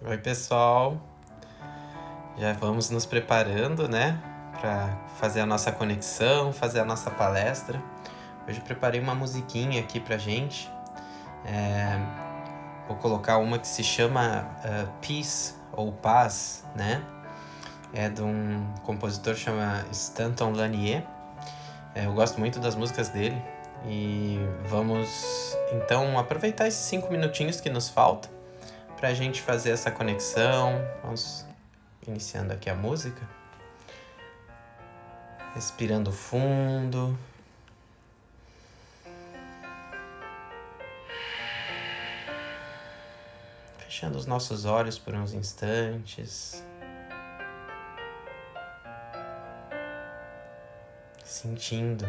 Oi, pessoal. Já vamos nos preparando, né, para fazer a nossa conexão, fazer a nossa palestra. Hoje preparei uma musiquinha aqui pra gente. Vou colocar uma que se chama Peace ou Paz, né? É de um compositor que chama Stanton Lanier. Eu gosto muito das músicas dele e vamos então aproveitar esses 5 minutinhos que nos faltam pra gente fazer essa conexão. Vamos iniciando aqui a música. Respirando fundo. Fechando os nossos olhos por uns instantes. Sentindo.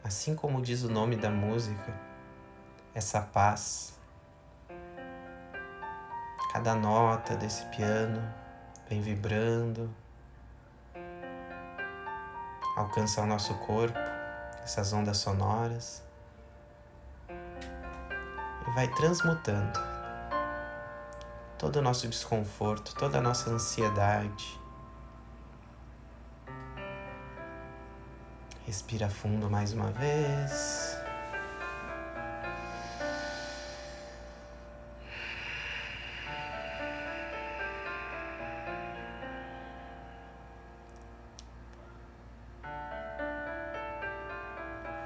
Assim como diz o nome da música, essa paz. Cada nota desse piano vem vibrando, alcança o nosso corpo, essas ondas sonoras, e vai transmutando todo o nosso desconforto, toda a nossa ansiedade. Respira fundo mais uma vez.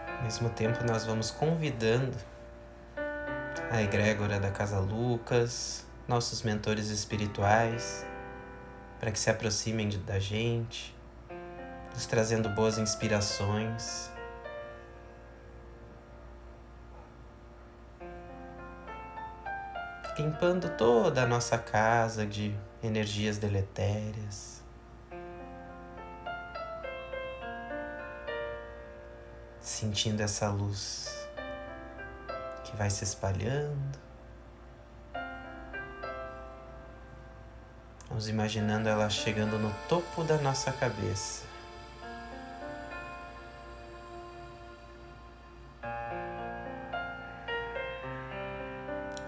Ao mesmo tempo, nós vamos convidando a egrégora da Casa Lucas, nossos mentores espirituais, para que se aproximem da gente, nos trazendo boas inspirações. Limpando toda a nossa casa de energias deletérias. Sentindo essa luz que vai se espalhando. Vamos imaginando ela chegando no topo da nossa cabeça.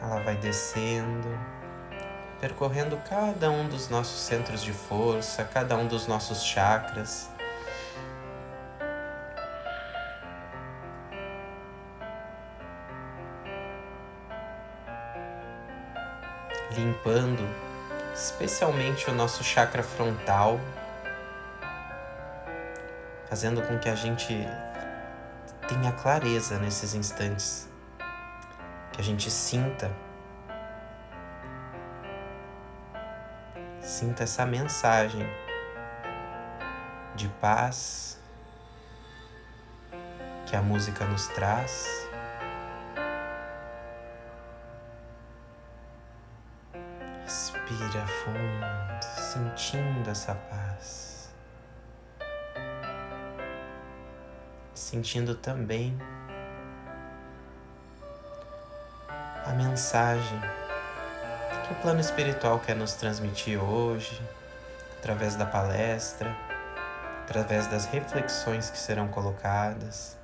Ela vai descendo, percorrendo cada um dos nossos centros de força, cada um dos nossos chakras. Limpando especialmente o nosso chakra frontal, fazendo com que a gente tenha clareza nesses instantes, que a gente sinta essa mensagem de paz que a música nos traz. Respira fundo, sentindo essa paz. Sentindo também a mensagem que o plano espiritual quer nos transmitir hoje, através da palestra, através das reflexões que serão colocadas,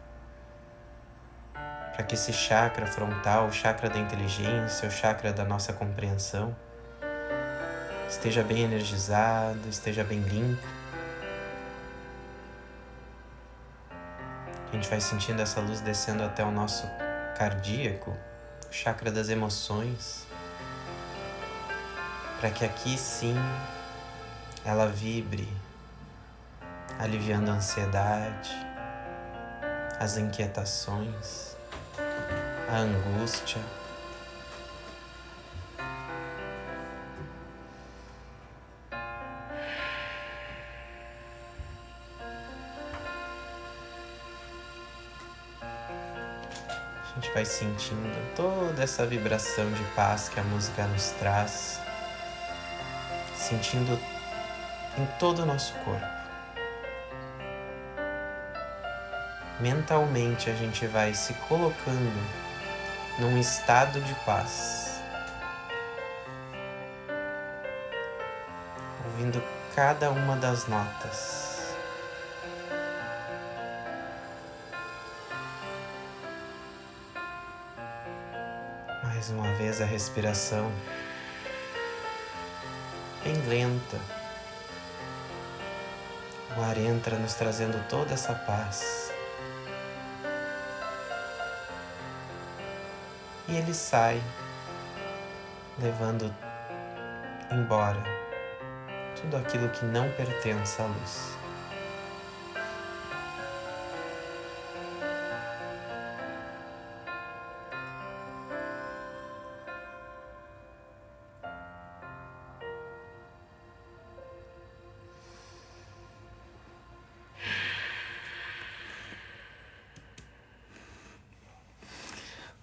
para que esse chakra frontal, o chakra da inteligência, o chakra da nossa compreensão, esteja bem energizado, esteja bem limpo. A gente vai sentindo essa luz descendo até o nosso cardíaco, o chakra das emoções, para que aqui sim ela vibre, aliviando a ansiedade, as inquietações, a angústia. A gente vai sentindo toda essa vibração de paz que a música nos traz, sentindo em todo o nosso corpo. Mentalmente a gente vai se colocando num estado de paz, ouvindo cada uma das notas. Mais Mais uma vez a respiração bem lenta. O ar entra nos trazendo toda essa paz. E ele sai, levando embora tudo aquilo que não pertence à luz.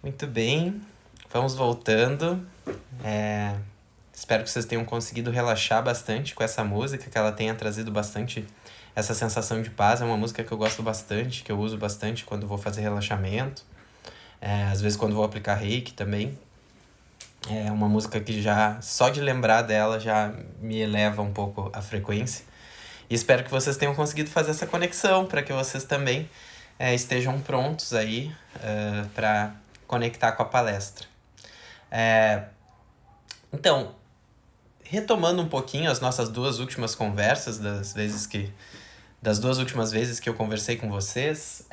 Muito bem, vamos voltando. Espero que vocês tenham conseguido relaxar bastante com essa música, que ela tenha trazido bastante essa sensação de paz. É uma música que eu gosto bastante, que eu uso bastante quando vou fazer relaxamento. Às vezes quando vou aplicar reiki também. É uma música que já, só de lembrar dela, já me eleva um pouco a frequência. E espero que vocês tenham conseguido fazer essa conexão, para que vocês também estejam prontos aí para conectar com a palestra. Então, retomando um pouquinho as nossas duas últimas conversas, das duas últimas vezes que eu conversei com vocês,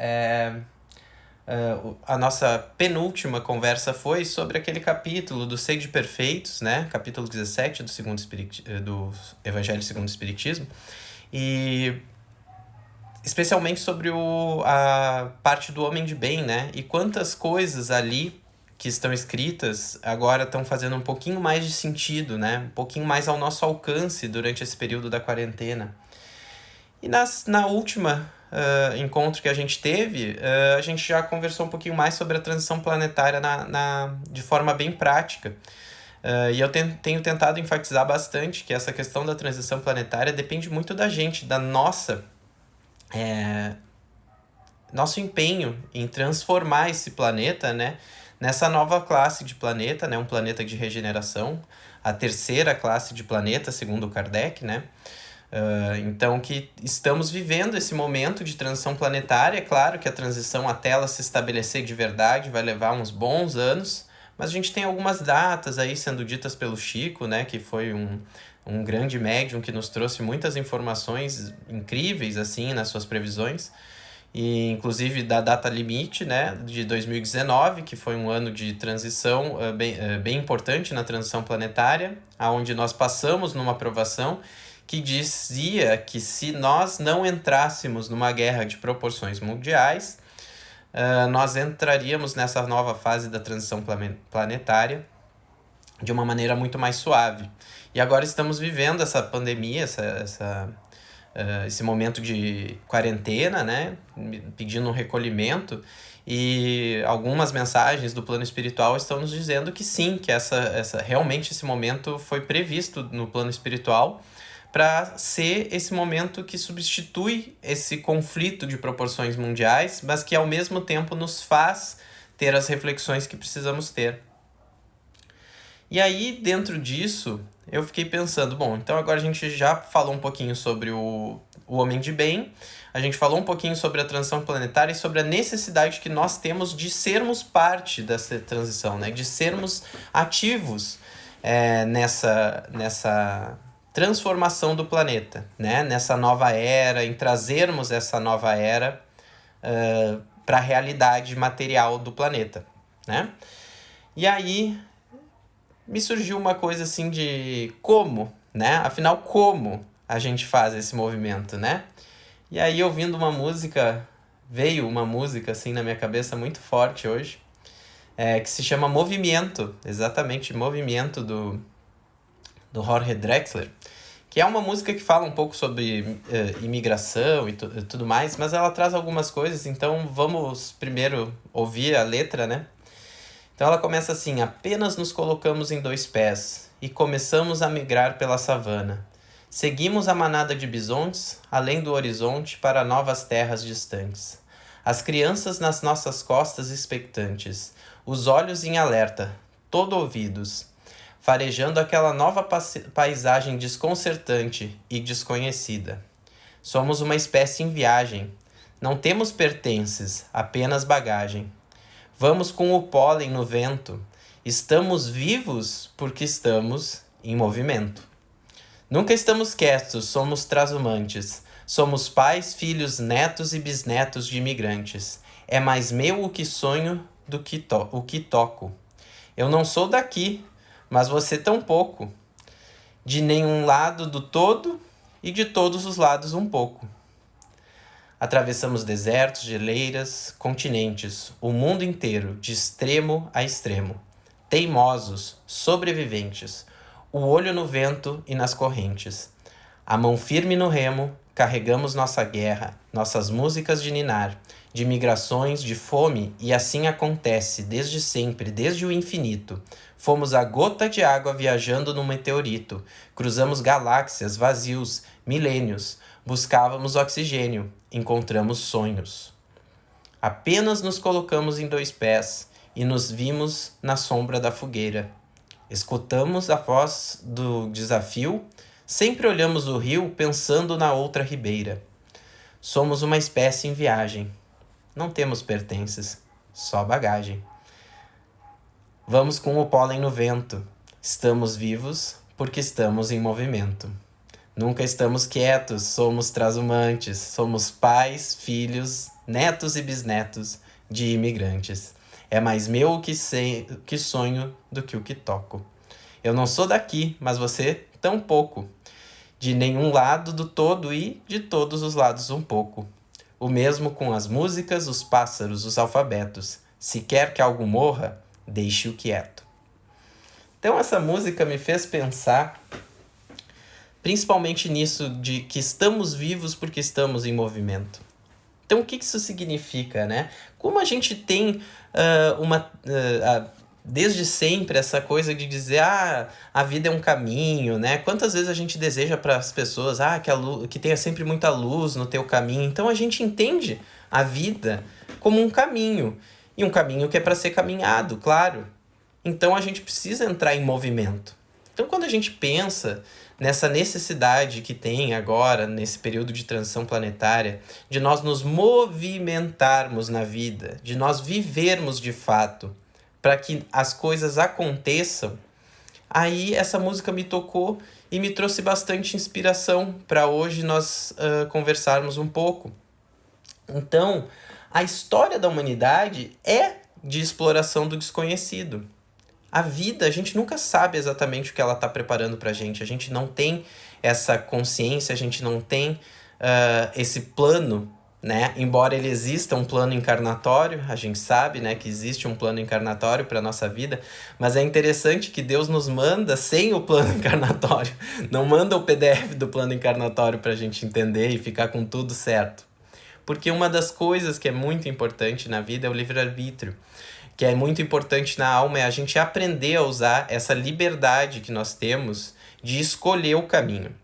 a nossa penúltima conversa foi sobre aquele capítulo do Sede Perfeitos, né? Capítulo 17 do Evangelho segundo o Espiritismo, e especialmente sobre a parte do homem de bem, né? E quantas coisas ali que estão escritas agora estão fazendo um pouquinho mais de sentido, né? Um pouquinho mais ao nosso alcance durante esse período da quarentena. E na última encontro que a gente teve, a gente já conversou um pouquinho mais sobre a transição planetária de forma bem prática. E eu tenho tentado enfatizar bastante que essa questão da transição planetária depende muito da gente, da nosso empenho em transformar esse planeta, né, nessa nova classe de planeta, né, um planeta de regeneração, a terceira classe de planeta, segundo Kardec, né? Então, que estamos vivendo esse momento de transição planetária. É claro que a transição até ela se estabelecer de verdade vai levar uns bons anos, mas a gente tem algumas datas aí sendo ditas pelo Chico, né, que foi um grande médium que nos trouxe muitas informações incríveis assim nas suas previsões, e inclusive da data limite, né, de 2019, que foi um ano de transição bem importante na transição planetária, onde nós passamos numa aprovação que dizia que se nós não entrássemos numa guerra de proporções mundiais, nós entraríamos nessa nova fase da transição planetária de uma maneira muito mais suave. E agora estamos vivendo essa pandemia, esse momento de quarentena, né, pedindo um recolhimento, e algumas mensagens do plano espiritual estão nos dizendo que sim, que realmente esse momento foi previsto no plano espiritual para ser esse momento que substitui esse conflito de proporções mundiais, mas que ao mesmo tempo nos faz ter as reflexões que precisamos ter. E aí, dentro disso, eu fiquei pensando, bom, então agora a gente já falou um pouquinho sobre o homem de bem, a gente falou um pouquinho sobre a transição planetária e sobre a necessidade que nós temos de sermos parte dessa transição, né? De sermos ativos nessa transformação do planeta, né? Nessa nova era, em trazermos essa nova era para a realidade material do planeta, né? E aí me surgiu uma coisa assim de como, né? Afinal, como a gente faz esse movimento, né? E aí, ouvindo uma música, veio uma música assim na minha cabeça muito forte hoje, que se chama Movimento, exatamente, Movimento do Jorge Drexler, que é uma música que fala um pouco sobre imigração e tudo mais, mas ela traz algumas coisas, então vamos primeiro ouvir a letra, né? Então ela começa assim: apenas nos colocamos em 2 pés e começamos a migrar pela savana. Seguimos a manada de bisontes, além do horizonte, para novas terras distantes. As crianças nas nossas costas expectantes, os olhos em alerta, todo ouvidos, farejando aquela nova paisagem desconcertante e desconhecida. Somos uma espécie em viagem. Não temos pertences, apenas bagagem. Vamos com o pólen no vento, Estamos vivos porque estamos em movimento. Nunca estamos quietos, somos trashumantes. Somos pais, filhos, netos e bisnetos de imigrantes. É mais meu o que sonho do que o que toco. Eu não sou daqui, mas você tampouco. De nenhum lado do todo e de todos os lados um pouco. Atravessamos desertos, geleiras, continentes, o mundo inteiro, de extremo a extremo. Teimosos, sobreviventes, o olho no vento e nas correntes. A mão firme no remo, carregamos nossa guerra, nossas músicas de ninar, de migrações, de fome, e assim acontece, desde sempre, desde o infinito. Fomos a gota de água viajando num meteorito, cruzamos galáxias, vazios, milênios, buscávamos oxigênio, encontramos sonhos. Apenas nos colocamos em 2 pés e nos vimos na sombra da fogueira. Escutamos a voz do desafio, sempre olhamos o rio pensando na outra ribeira. Somos uma espécie em viagem. Não temos pertences, só bagagem. Vamos com o pólen no vento. Estamos vivos porque estamos em movimento. Nunca estamos quietos, somos trashumantes. Somos pais, filhos, netos e bisnetos de imigrantes. É mais meu o que sonho do que o que toco. Eu não sou daqui, mas você tampouco. De nenhum lado do todo e de todos os lados um pouco. O mesmo com as músicas, os pássaros, os alfabetos. Se quer que algo morra, deixe-o quieto. Então essa música me fez pensar principalmente nisso de que estamos vivos porque estamos em movimento. Então o que isso significa, né? Como a gente tem desde sempre essa coisa de dizer a vida é um caminho, né? Quantas vezes a gente deseja para as pessoas que tenha sempre muita luz no teu caminho. Então a gente entende a vida como um caminho, e um caminho que é para ser caminhado, claro. Então a gente precisa entrar em movimento. Então quando a gente pensa nessa necessidade que tem agora, nesse período de transição planetária, de nós nos movimentarmos na vida, de nós vivermos de fato, para que as coisas aconteçam, aí essa música me tocou e me trouxe bastante inspiração para hoje nós conversarmos um pouco. Então, a história da humanidade é de exploração do desconhecido. A vida, a gente nunca sabe exatamente o que ela está preparando para a gente não tem essa consciência, a gente não tem esse plano, né? Embora ele exista um plano encarnatório, a gente sabe, né, que existe um plano encarnatório para a nossa vida, mas é interessante que Deus nos manda sem o plano encarnatório, não manda o PDF do plano encarnatório para a gente entender e ficar com tudo certo. Porque uma das coisas que é muito importante na vida é o livre-arbítrio, que é muito importante na alma, é a gente aprender a usar essa liberdade que nós temos de escolher o caminho.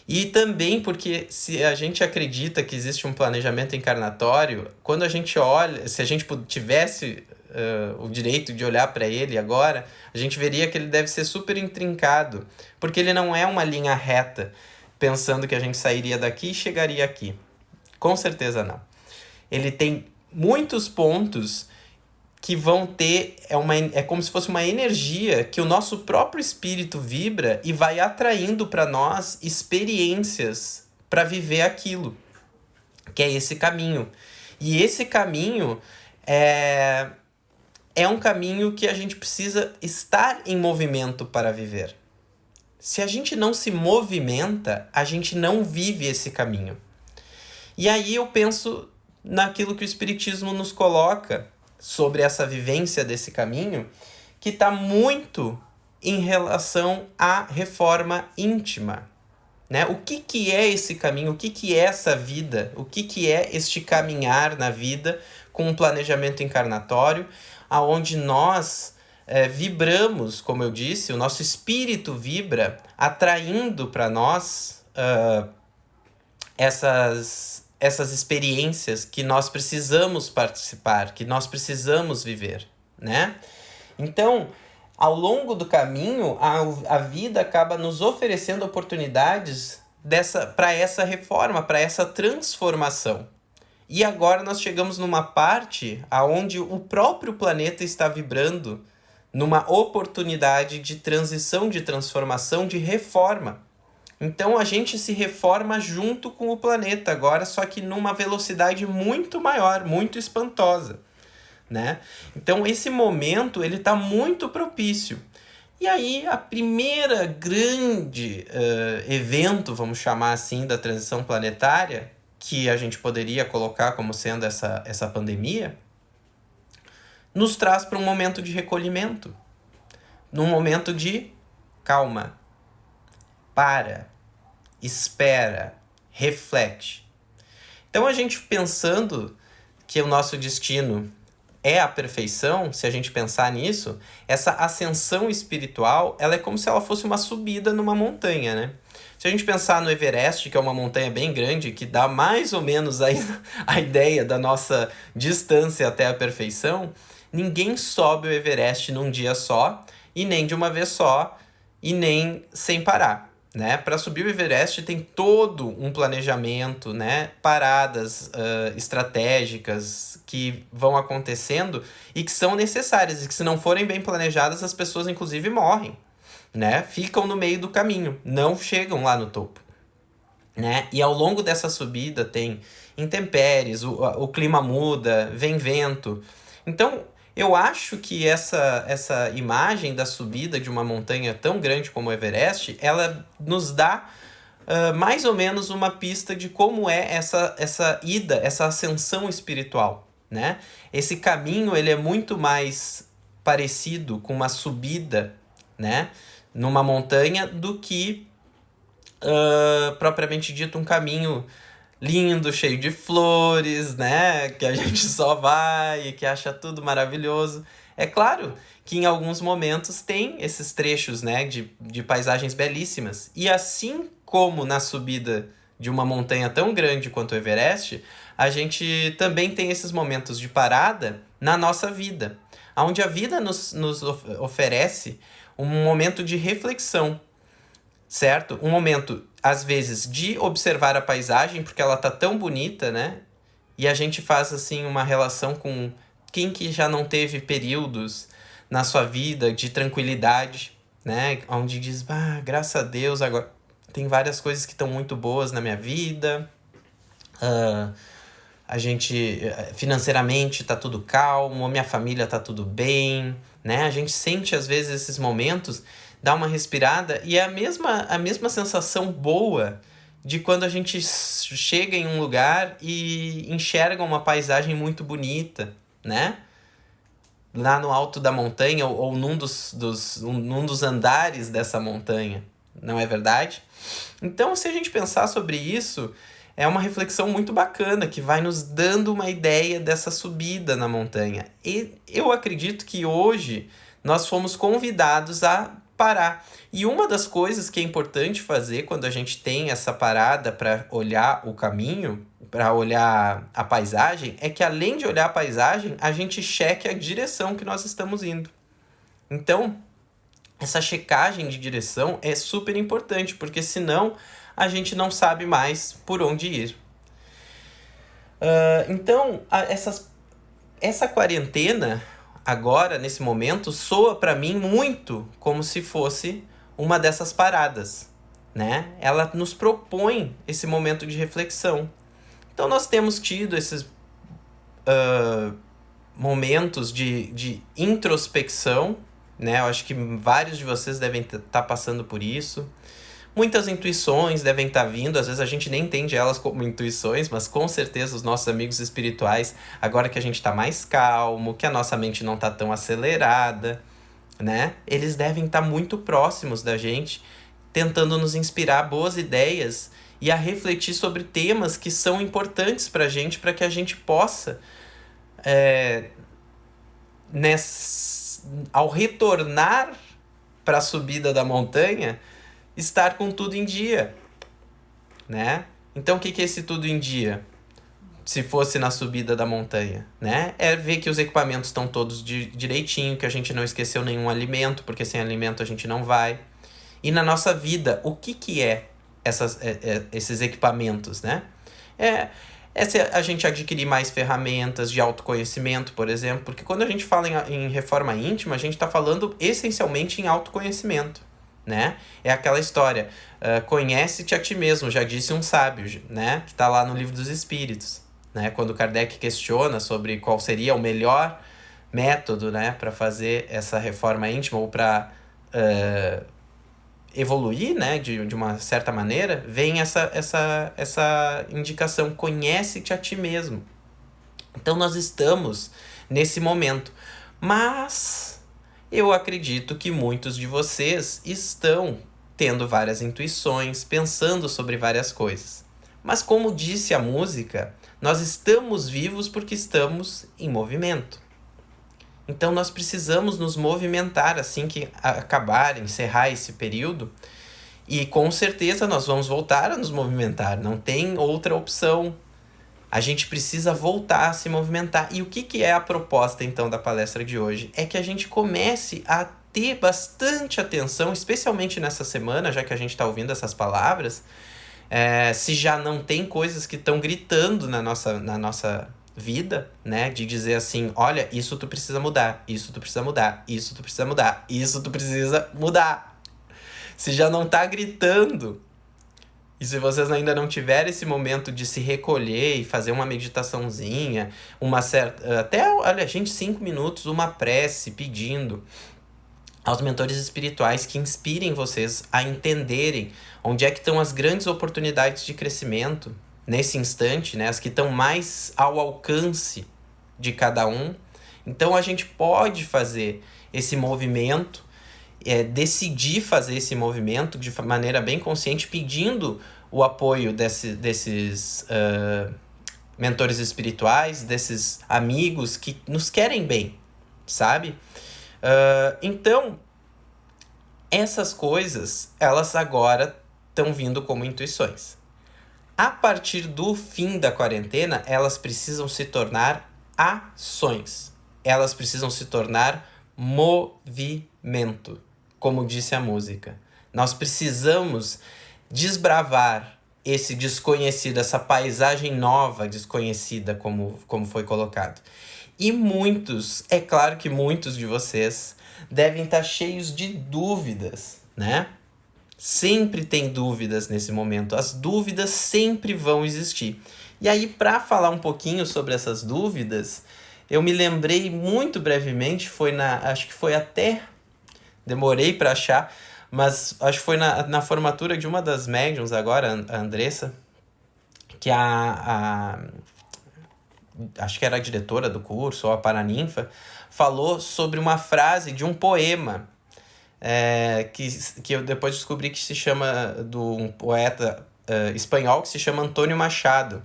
E também porque se a gente acredita que existe um planejamento encarnatório, quando a gente olha, se a gente tivesse o direito de olhar para ele agora, a gente veria que ele deve ser super intrincado, porque ele não é uma linha reta, pensando que a gente sairia daqui e chegaria aqui. Com certeza não. Ele tem muitos pontos que vão ter, é como se fosse uma energia que o nosso próprio espírito vibra e vai atraindo para nós experiências para viver aquilo, que é esse caminho. E esse caminho é um caminho que a gente precisa estar em movimento para viver. Se a gente não se movimenta, a gente não vive esse caminho. E aí eu penso naquilo que o Espiritismo nos coloca sobre essa vivência desse caminho, que está muito em relação à reforma íntima, né? O que é esse caminho? O que é essa vida? O que é este caminhar na vida com um planejamento encarnatório, aonde nós vibramos, como eu disse, o nosso espírito vibra, atraindo para nós essas experiências que nós precisamos participar, que nós precisamos viver, né? Então, ao longo do caminho, a vida acaba nos oferecendo oportunidades para essa reforma, para essa transformação. E agora nós chegamos numa parte onde o próprio planeta está vibrando numa oportunidade de transição, de transformação, de reforma. Então a gente se reforma junto com o planeta agora, só que numa velocidade muito maior, muito espantosa, né? Então esse momento ele está muito propício. E aí a primeira grande evento, vamos chamar assim, da transição planetária, que a gente poderia colocar como sendo essa pandemia, nos traz para um momento de recolhimento, num momento de calma, para, espera, reflete. Então a gente pensando que o nosso destino é a perfeição, se a gente pensar nisso, essa ascensão espiritual, ela é como se ela fosse uma subida numa montanha, né? Se a gente pensar no Everest, que é uma montanha bem grande, que dá mais ou menos a ideia da nossa distância até a perfeição, ninguém sobe o Everest num dia só, e nem de uma vez só, e nem sem parar. Né? Para subir o Everest tem todo um planejamento, né? Paradas estratégicas que vão acontecendo e que são necessárias, e que se não forem bem planejadas, as pessoas inclusive morrem, né? Ficam no meio do caminho, não chegam lá no topo, né? E ao longo dessa subida tem intempéries, o clima muda, vem vento. Então eu acho que essa imagem da subida de uma montanha tão grande como o Everest, ela nos dá mais ou menos uma pista de como é essa ida, essa ascensão espiritual, né? Esse caminho ele é muito mais parecido com uma subida, né, numa montanha do que propriamente dito um caminho lindo, cheio de flores, né? Que a gente só vai e que acha tudo maravilhoso. É claro que em alguns momentos tem esses trechos, né, de paisagens belíssimas. E assim como na subida de uma montanha tão grande quanto o Everest, a gente também tem esses momentos de parada na nossa vida, onde a vida nos oferece um momento de reflexão, certo? Um momento, às vezes, de observar a paisagem, porque ela tá tão bonita, né? E a gente faz, assim, uma relação com quem que já não teve períodos na sua vida de tranquilidade, né? Onde diz, graças a Deus, agora tem várias coisas que estão muito boas na minha vida. A gente, financeiramente, tá tudo calmo, minha família tá tudo bem, né? A gente sente, às vezes, esses momentos, dá uma respirada e é a mesma sensação boa de quando a gente chega em um lugar e enxerga uma paisagem muito bonita, né? Lá no alto da montanha ou num dos andares dessa montanha, não é verdade? Então, se a gente pensar sobre isso, é uma reflexão muito bacana que vai nos dando uma ideia dessa subida na montanha. E eu acredito que hoje nós fomos convidados a parar. E uma das coisas que é importante fazer quando a gente tem essa parada para olhar o caminho, para olhar a paisagem, é que além de olhar a paisagem, a gente cheque a direção que nós estamos indo. Então, essa checagem de direção é super importante, porque senão a gente não sabe mais por onde ir. Então, essa quarentena, agora, nesse momento, soa para mim muito como se fosse uma dessas paradas, né? Ela nos propõe esse momento de reflexão. Então, nós temos tido esses momentos de introspecção, né? Eu acho que vários de vocês devem estar passando por isso. Muitas intuições devem estar vindo, às vezes a gente nem entende elas como intuições, mas com certeza os nossos amigos espirituais, agora que a gente está mais calmo, que a nossa mente não está tão acelerada, né? Eles devem estar muito próximos da gente, tentando nos inspirar boas ideias e a refletir sobre temas que são importantes para que a gente possa, ao retornar para a subida da montanha, estar com tudo em dia, né? Então, o que é esse tudo em dia? Se fosse na subida da montanha, né? É ver que os equipamentos estão todos direitinho, que a gente não esqueceu nenhum alimento, porque sem alimento a gente não vai. E na nossa vida, o que é esses equipamentos, né? é se a gente adquirir mais ferramentas de autoconhecimento, por exemplo, porque quando a gente fala em reforma íntima, a gente está falando essencialmente em autoconhecimento, né? É aquela história, conhece-te a ti mesmo, já disse um sábio, né? Que está lá no Livro dos Espíritos, né? Quando Kardec questiona sobre qual seria o melhor método, né, para fazer essa reforma íntima ou para evoluir, né, de uma certa maneira, vem essa indicação, conhece-te a ti mesmo. Então nós estamos nesse momento, mas eu acredito que muitos de vocês estão tendo várias intuições, pensando sobre várias coisas. Mas como disse a música, nós estamos vivos porque estamos em movimento. Então nós precisamos nos movimentar assim que acabar, encerrar esse período. E com certeza nós vamos voltar a nos movimentar, não tem outra opção. A gente precisa voltar a se movimentar. E o que é a proposta então da palestra de hoje? É que a gente comece a ter bastante atenção, especialmente nessa semana, já que a gente está ouvindo essas palavras, se já não tem coisas que estão gritando na nossa vida, né? De dizer assim, olha, isso tu precisa mudar, isso tu precisa mudar, isso tu precisa mudar, isso tu precisa mudar. Se já não tá gritando, e se vocês ainda não tiverem esse momento de se recolher e fazer uma meditaçãozinha, uma certa, até, olha, gente, 5 minutos, uma prece pedindo aos mentores espirituais que inspirem vocês a entenderem onde é que estão as grandes oportunidades de crescimento nesse instante, né? As que estão mais ao alcance de cada um. Então a gente pode fazer esse movimento, decidir fazer esse movimento de maneira bem consciente, pedindo o apoio desses mentores espirituais, desses amigos que nos querem bem, sabe? Então, essas coisas, elas agora estão vindo como intuições. A partir do fim da quarentena, elas precisam se tornar ações. Elas precisam se tornar movimento, como disse a música. Nós precisamos desbravar esse desconhecido, essa paisagem nova, desconhecida, como foi colocado. E muitos, é claro que muitos de vocês devem estar cheios de dúvidas, né? Sempre tem dúvidas nesse momento. As dúvidas sempre vão existir. E aí, para falar um pouquinho sobre essas dúvidas, eu me lembrei muito brevemente, acho que foi até, demorei para achar, mas acho que foi na formatura de uma das médiums agora, a Andressa, que acho que era a diretora do curso, ou a paraninfa, falou sobre uma frase de um poema, que eu depois descobri que se chama, de um poeta espanhol que se chama Antônio Machado,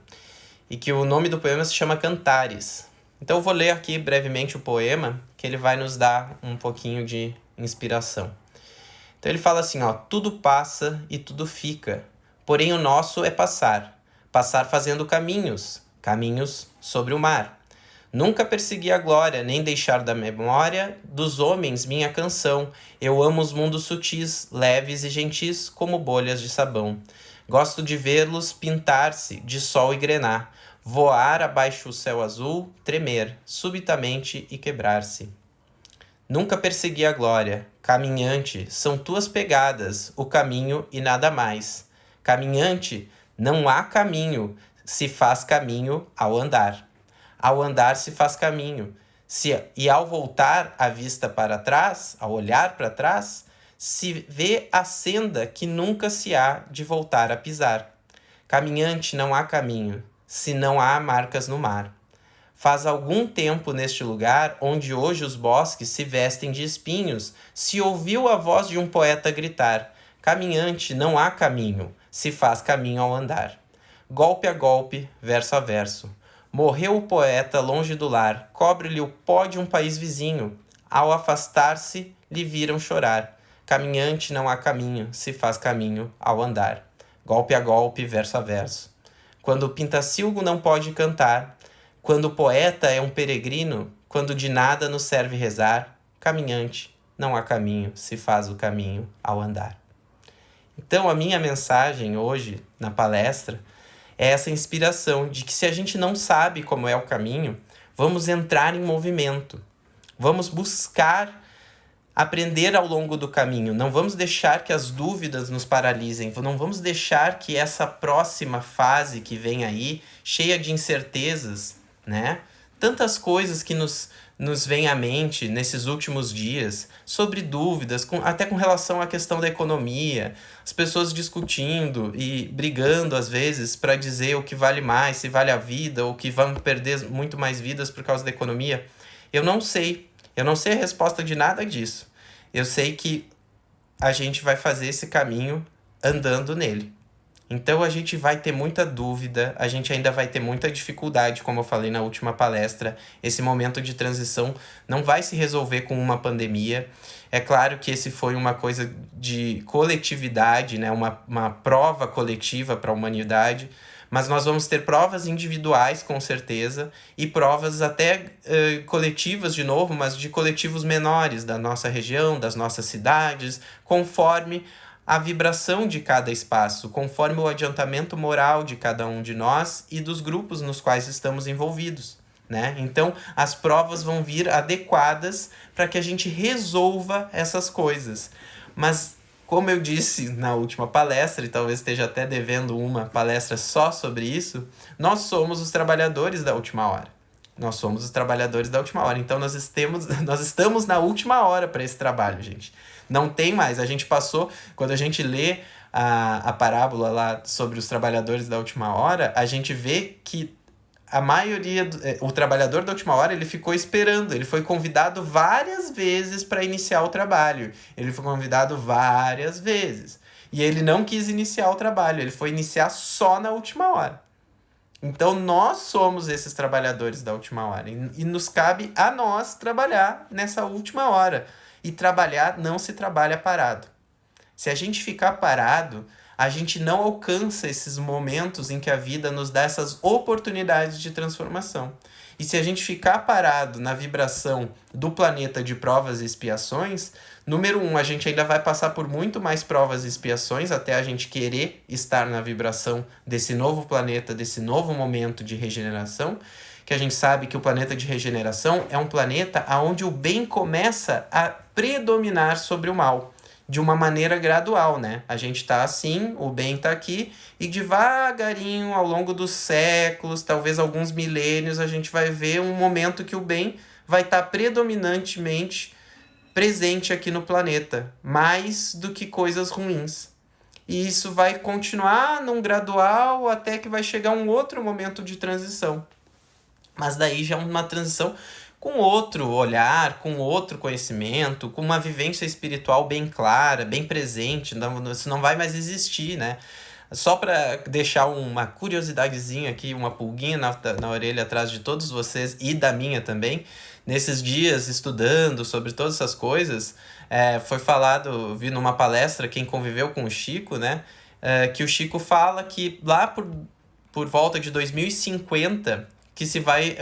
e que o nome do poema se chama Cantares. Então eu vou ler aqui brevemente o poema, que ele vai nos dar um pouquinho de inspiração. Então ele fala assim, tudo passa e tudo fica, porém o nosso é passar fazendo caminhos sobre o mar. Nunca persegui a glória, nem deixar da memória dos homens minha canção. Eu amo os mundos sutis, leves e gentis, como bolhas de sabão. Gosto de vê-los pintar-se de sol e grenar, voar abaixo o céu azul, tremer, subitamente e quebrar-se. Nunca persegui a glória, caminhante, são tuas pegadas, o caminho e nada mais. Caminhante, não há caminho, se faz caminho ao andar. Ao andar se faz caminho, e ao voltar a vista para trás, ao olhar para trás, se vê a senda que nunca se há de voltar a pisar. Caminhante, não há caminho, se não há marcas no mar. Faz algum tempo neste lugar, onde hoje os bosques se vestem de espinhos, se ouviu a voz de um poeta gritar: caminhante, não há caminho, se faz caminho ao andar. Golpe a golpe, verso a verso. Morreu o poeta longe do lar, cobre-lhe o pó de um país vizinho. Ao afastar-se, lhe viram chorar. Caminhante, não há caminho, se faz caminho ao andar. Golpe a golpe, verso a verso. Quando o pintacilgo não pode cantar, quando o poeta é um peregrino, quando de nada nos serve rezar, caminhante, não há caminho, se faz o caminho ao andar. Então, a minha mensagem hoje, na palestra, é essa inspiração de que se a gente não sabe como é o caminho, vamos entrar em movimento. Vamos buscar aprender ao longo do caminho. Não vamos deixar que as dúvidas nos paralisem. Não vamos deixar que essa próxima fase que vem aí, cheia de incertezas, né? Tantas coisas que nos vêm à mente nesses últimos dias, sobre dúvidas, até com relação à questão da economia, as pessoas discutindo e brigando às vezes para dizer o que vale mais, se vale a vida ou que vão perder muito mais vidas por causa da economia. Eu não sei a resposta de nada disso. Eu sei que a gente vai fazer esse caminho andando nele. Então a gente vai ter muita dúvida, a gente ainda vai ter muita dificuldade, como eu falei na última palestra. Esse momento de transição não vai se resolver com uma pandemia. É claro que esse foi uma coisa de coletividade, né? Uma prova coletiva para a humanidade, mas nós vamos ter provas individuais, com certeza, e provas até coletivas, de novo, mas de coletivos menores da nossa região, das nossas cidades, conforme a vibração de cada espaço, conforme o adiantamento moral de cada um de nós e dos grupos nos quais estamos envolvidos, né? Então, as provas vão vir adequadas para que a gente resolva essas coisas. Mas, como eu disse na última palestra, e talvez esteja até devendo uma palestra só sobre isso, nós somos os trabalhadores da última hora. Nós somos os trabalhadores da última hora. Então, nós estamos na última hora para esse trabalho, gente. Não tem mais. A gente passou, quando a gente lê a parábola lá sobre os trabalhadores da última hora, a gente vê que a maioria, o trabalhador da última hora, ele ficou esperando. Ele foi convidado várias vezes para iniciar o trabalho. Ele foi convidado várias vezes. E ele não quis iniciar o trabalho. Ele foi iniciar só na última hora. Então, nós somos esses trabalhadores da última hora. E nos cabe a nós trabalhar nessa última hora. E trabalhar não se trabalha parado. Se a gente ficar parado, a gente não alcança esses momentos em que a vida nos dá essas oportunidades de transformação. E se a gente ficar parado na vibração do planeta de provas e expiações, número 1, a gente ainda vai passar por muito mais provas e expiações até a gente querer estar na vibração desse novo planeta, desse novo momento de regeneração, que a gente sabe que o planeta de regeneração é um planeta onde o bem começa a predominar sobre o mal, de uma maneira gradual, né? A gente tá assim, o bem tá aqui, e devagarinho, ao longo dos séculos, talvez alguns milênios, a gente vai ver um momento que o bem vai estar predominantemente presente aqui no planeta, mais do que coisas ruins. E isso vai continuar num gradual até que vai chegar um outro momento de transição. Mas daí já é uma transição com outro olhar, com outro conhecimento, com uma vivência espiritual bem clara, bem presente. Isso não vai mais existir, né? Só para deixar uma curiosidadezinha aqui, uma pulguinha na orelha atrás de todos vocês e da minha também, nesses dias estudando sobre todas essas coisas, foi falado, vi numa palestra, quem conviveu com o Chico, né? Que o Chico fala que lá por volta de 2050 que se vai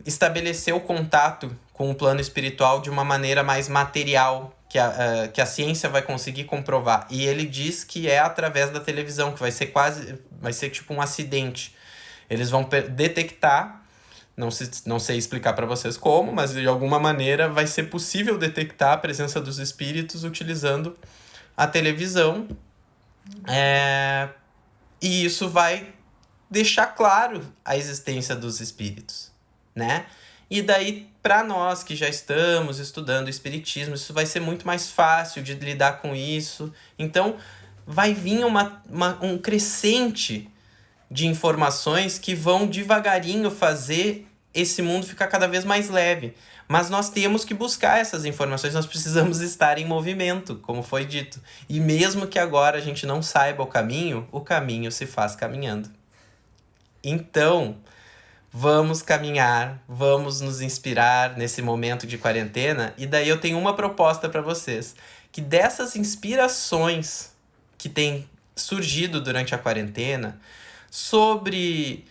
estabelecer o contato com o plano espiritual de uma maneira mais material, que a ciência vai conseguir comprovar. E ele diz que é através da televisão, que vai ser tipo um acidente. Eles vão detectar, não sei explicar para vocês como, mas de alguma maneira vai ser possível detectar a presença dos espíritos utilizando a televisão. E isso vai deixar claro a existência dos espíritos, né? E daí, para nós que já estamos estudando o espiritismo, isso vai ser muito mais fácil de lidar com isso. Então, vai vir um crescente de informações que vão devagarinho fazer esse mundo ficar cada vez mais leve. Mas nós temos que buscar essas informações, nós precisamos estar em movimento, como foi dito. E mesmo que agora a gente não saiba o caminho se faz caminhando. Então, vamos caminhar, vamos nos inspirar nesse momento de quarentena. E daí eu tenho uma proposta para vocês, que dessas inspirações que têm surgido durante a quarentena, sobre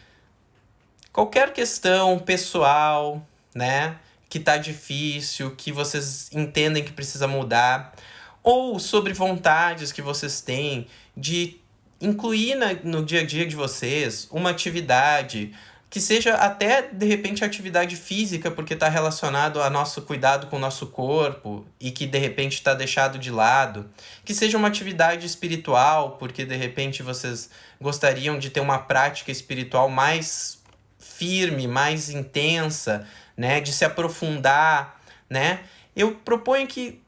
qualquer questão pessoal, né, que tá difícil, que vocês entendem que precisa mudar, ou sobre vontades que vocês têm de incluir no dia a dia de vocês uma atividade que seja até, de repente, atividade física, porque está relacionado ao nosso cuidado com o nosso corpo e que, de repente, está deixado de lado. Que seja uma atividade espiritual, porque, de repente, vocês gostariam de ter uma prática espiritual mais firme, mais intensa, né? De se aprofundar, né? Eu proponho que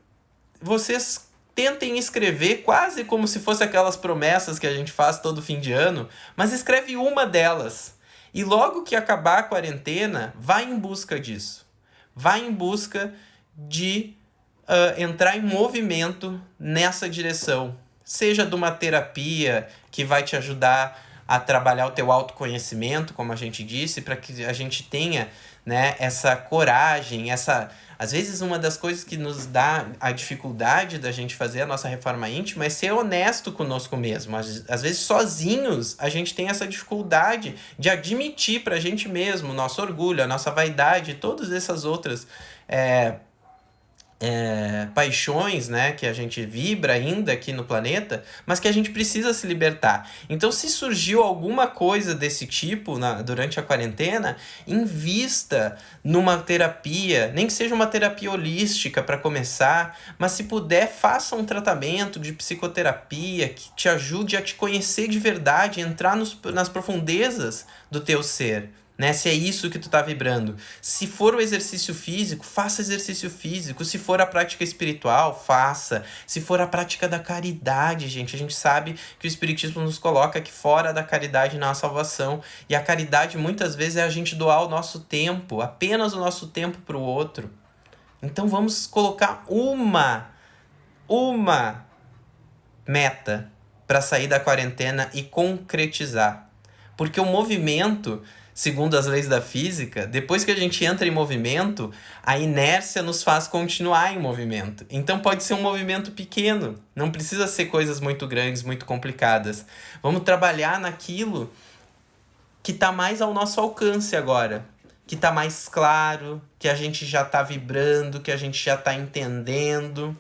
vocês tentem escrever quase como se fosse aquelas promessas que a gente faz todo fim de ano, mas escreve uma delas. E logo que acabar a quarentena, vai em busca disso. Vai em busca de entrar em movimento nessa direção. Seja de uma terapia que vai te ajudar a trabalhar o teu autoconhecimento, como a gente disse, para que a gente tenha, né, essa coragem, às vezes uma das coisas que nos dá a dificuldade da gente fazer a nossa reforma íntima é ser honesto conosco mesmo. Às vezes sozinhos a gente tem essa dificuldade de admitir pra gente mesmo o nosso orgulho, a nossa vaidade, todas essas outras paixões, né, que a gente vibra ainda aqui no planeta, mas que a gente precisa se libertar. Então, se surgiu alguma coisa desse tipo durante a quarentena, invista numa terapia, nem que seja uma terapia holística para começar, mas se puder, faça um tratamento de psicoterapia que te ajude a te conhecer de verdade, entrar nas profundezas do teu ser. Né? Se é isso que tu tá vibrando. Se for o exercício físico, faça exercício físico. Se for a prática espiritual, faça. Se for a prática da caridade, gente, a gente sabe que o Espiritismo nos coloca que fora da caridade não há salvação. E a caridade muitas vezes é a gente doar o nosso tempo, apenas o nosso tempo para o outro. Então vamos colocar uma meta para sair da quarentena e concretizar. Porque o movimento, segundo as leis da física, depois que a gente entra em movimento, a inércia nos faz continuar em movimento. Então pode ser um movimento pequeno, não precisa ser coisas muito grandes, muito complicadas. Vamos trabalhar naquilo que está mais ao nosso alcance agora, que está mais claro, que a gente já está vibrando, que a gente já está entendendo,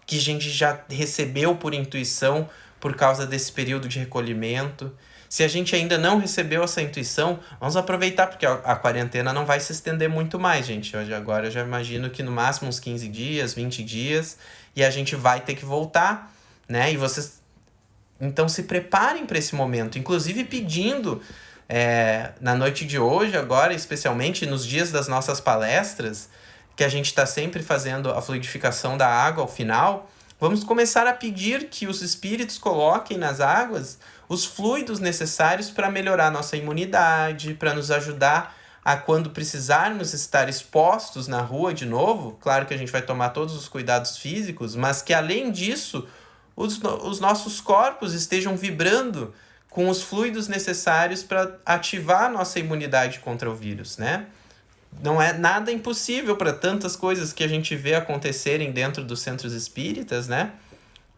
que a gente já recebeu por intuição por causa desse período de recolhimento. Se a gente ainda não recebeu essa intuição, vamos aproveitar, porque a quarentena não vai se estender muito mais, gente. Agora eu já imagino que no máximo uns 15 dias, 20 dias, e a gente vai ter que voltar, né? E vocês, então, se preparem para esse momento, inclusive pedindo, na noite de hoje, agora, especialmente nos dias das nossas palestras, que a gente está sempre fazendo a fluidificação da água ao final, vamos começar a pedir que os espíritos coloquem nas águas os fluidos necessários para melhorar nossa imunidade, para nos ajudar a, quando precisarmos estar expostos na rua de novo, claro que a gente vai tomar todos os cuidados físicos, mas que além disso, os nossos corpos estejam vibrando com os fluidos necessários para ativar a nossa imunidade contra o vírus, né? Não é nada impossível para tantas coisas que a gente vê acontecerem dentro dos centros espíritas, né?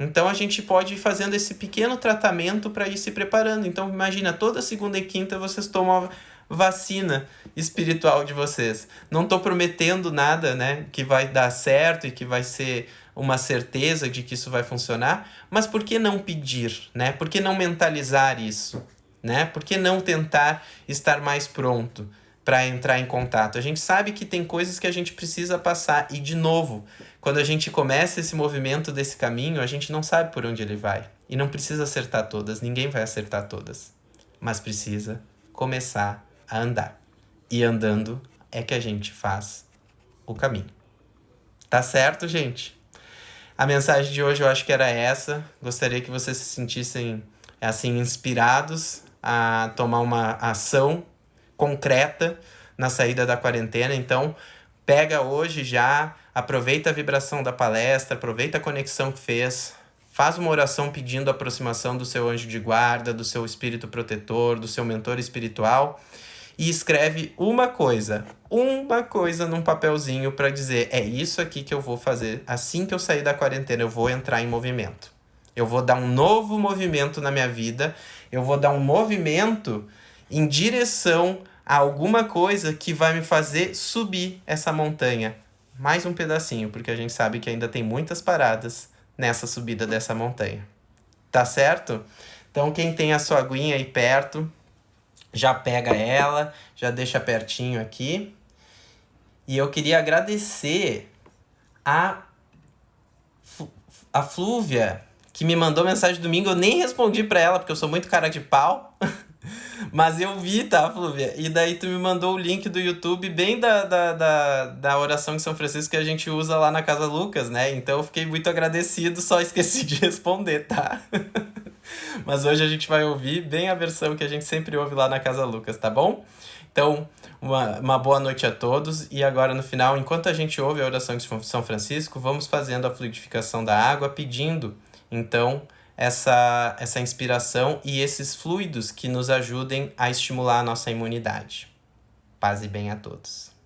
Então a gente pode ir fazendo esse pequeno tratamento para ir se preparando. Então imagina, toda segunda e quinta vocês tomam a vacina espiritual de vocês. Não estou prometendo nada, né, que vai dar certo e que vai ser uma certeza de que isso vai funcionar, mas por que não pedir, né? Por que não mentalizar isso, né? Por que não tentar estar mais pronto para entrar em contato? A gente sabe que tem coisas que a gente precisa passar e, de novo, quando a gente começa esse movimento desse caminho, a gente não sabe por onde ele vai. E não precisa acertar todas, ninguém vai acertar todas. Mas precisa começar a andar. E andando é que a gente faz o caminho. Tá certo, gente? A mensagem de hoje eu acho que era essa. Gostaria que vocês se sentissem, assim, inspirados a tomar uma ação concreta na saída da quarentena. Então, pega hoje já, aproveita a vibração da palestra, aproveita a conexão que fez, faz uma oração pedindo a aproximação do seu anjo de guarda, do seu espírito protetor, do seu mentor espiritual e escreve uma coisa num papelzinho para dizer, é isso aqui que eu vou fazer assim que eu sair da quarentena, eu vou entrar em movimento. Eu vou dar um novo movimento na minha vida, eu vou dar um movimento em direção a alguma coisa que vai me fazer subir essa montanha. Mais um pedacinho, porque a gente sabe que ainda tem muitas paradas nessa subida dessa montanha. Tá certo? Então, quem tem a sua aguinha aí perto, já pega ela, já deixa pertinho aqui. E eu queria agradecer a, a Flúvia, que me mandou mensagem domingo. Eu nem respondi pra ela, porque eu sou muito cara de pau. Mas eu vi, tá, Flúvia? E daí tu me mandou o link do YouTube bem da oração de São Francisco que a gente usa lá na Casa Lucas, né? Então eu fiquei muito agradecido, só esqueci de responder, tá? Mas hoje a gente vai ouvir bem a versão que a gente sempre ouve lá na Casa Lucas, tá bom? Então, uma boa noite a todos. E agora no final, enquanto a gente ouve a oração de São Francisco, vamos fazendo a fluidificação da água, pedindo, então, essa inspiração e esses fluidos que nos ajudem a estimular a nossa imunidade. Paz e bem a todos.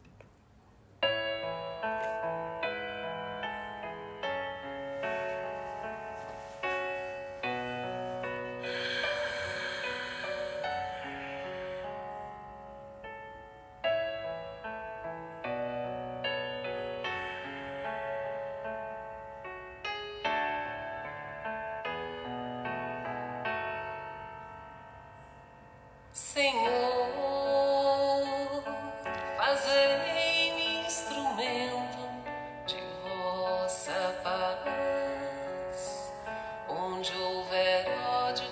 Senhor, fazei-me instrumento de vossa paz. Onde houver ódio,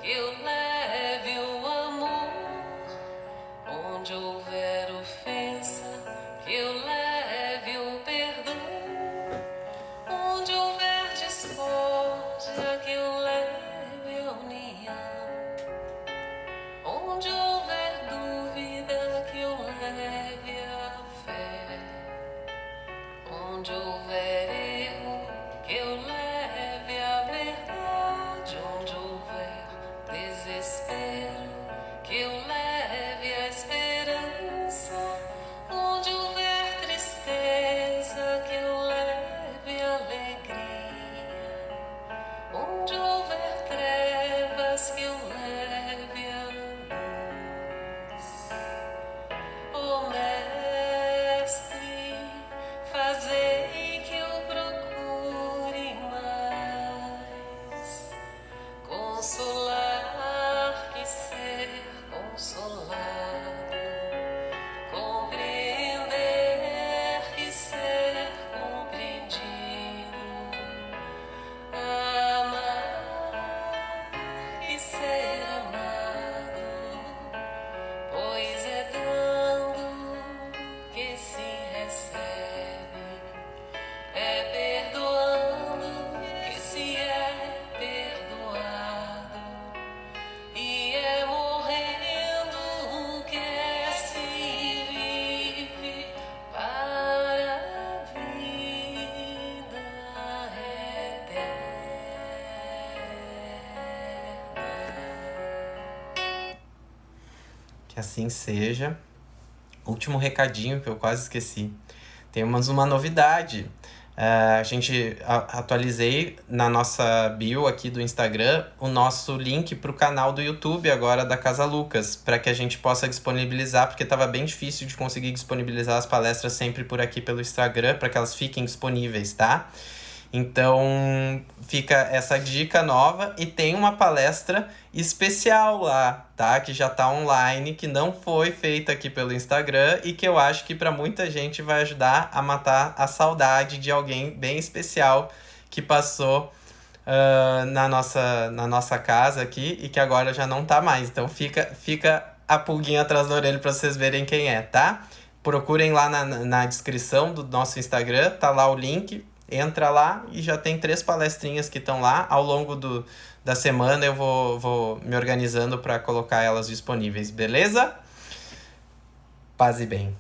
que eu leve o amor. Onde houver ofensa, que eu leve o perdão. Onde houver discórdia, que eu leve a união. Onde houver dúvida, que eu leve a fé. Onde houver erro, que eu leve a verdade. Onde houver desespero, que eu leve a esperança. Onde houver tristeza, que eu leve a alegria. Onde houver trevas, que eu leve a ó Mestre, fazei que eu procure mais consolar que ser consolado, compreender que ser compreendido, amar que ser amado, pois é dando que se recebe, é perdoando que se é perdoado, e é morrendo que se vive para a vida eterna. Que assim seja. Último recadinho que eu quase esqueci. Temos uma novidade. A gente atualizei na nossa bio aqui do Instagram o nosso link para o canal do YouTube agora da Casa Lucas, para que a gente possa disponibilizar, porque estava bem difícil de conseguir disponibilizar as palestras sempre por aqui pelo Instagram, para que elas fiquem disponíveis, tá? Então, fica essa dica nova e tem uma palestra especial lá, tá? Que já tá online, que não foi feita aqui pelo Instagram e que eu acho que para muita gente vai ajudar a matar a saudade de alguém bem especial que passou na nossa casa aqui e que agora já não tá mais. Então, fica a pulguinha atrás da orelha para vocês verem quem é, tá? Procurem lá na descrição do nosso Instagram, tá lá o link. Entra lá e já tem 3 palestrinhas que estão lá. Ao longo da semana eu vou me organizando para colocar elas disponíveis, beleza? Paz e bem.